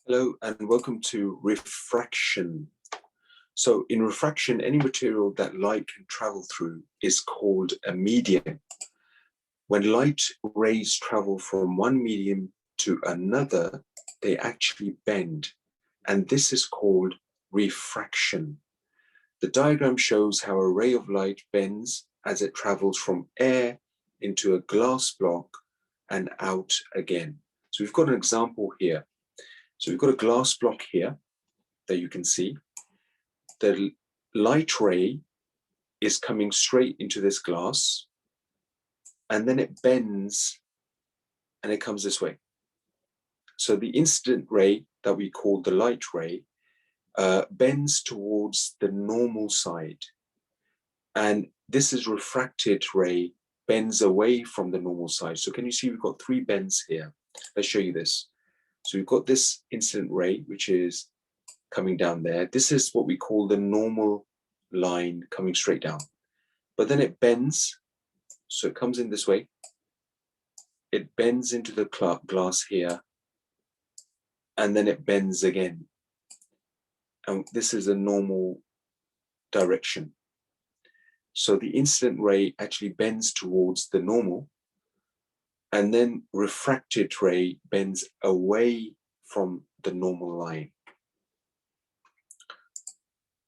Hello and welcome to refraction. So in refraction, any material that light can travel through is called a medium. When light rays travel from one medium to another, they actually bend, and this is called refraction. The diagram shows how a ray of light bends as it travels from air into a glass block and out again. So we've got an example here. So we've got a glass block here that you can see. The light ray is coming straight into this glass, and then it bends and it comes this way. So the incident ray that we call the light ray bends towards the normal side. And this is refracted ray bends away from the normal side. So can you see we've got three bends here? Let's show you this. So we've got this incident ray, which is coming down there. This is what we call the normal line coming straight down. But then it bends, so it comes in this way. It bends into the glass here, and then it bends again. And this is a normal direction. So the incident ray actually bends towards the normal, and then refracted ray bends away from the normal line.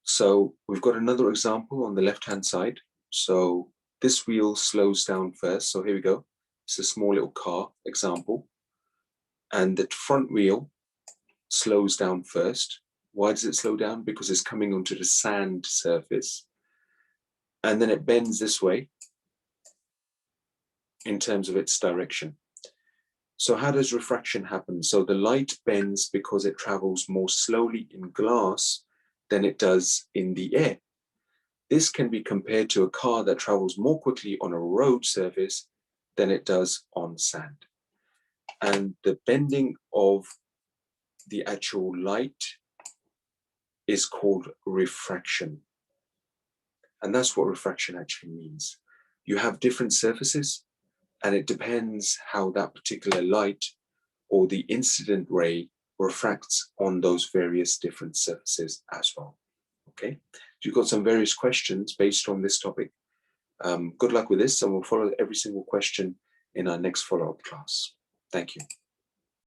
So we've got another example on the left-hand side. So this wheel slows down first. So here we go. It's a small little car example. And the front wheel slows down first. Why does it slow down? Because it's coming onto the sand surface. And then it bends this way in terms of its direction. So how does refraction happen? So the light bends because it travels more slowly in glass than it does in the air. This can be compared to a car that travels more quickly on a road surface than it does on sand. And the bending of the actual light is called refraction. And that's what refraction actually means. You have different surfaces, and it depends how that particular light or the incident ray refracts on those various different surfaces as well. Okay, you've got some various questions based on this topic. Good luck with this, and we'll follow every single question in our next follow-up class. Thank you.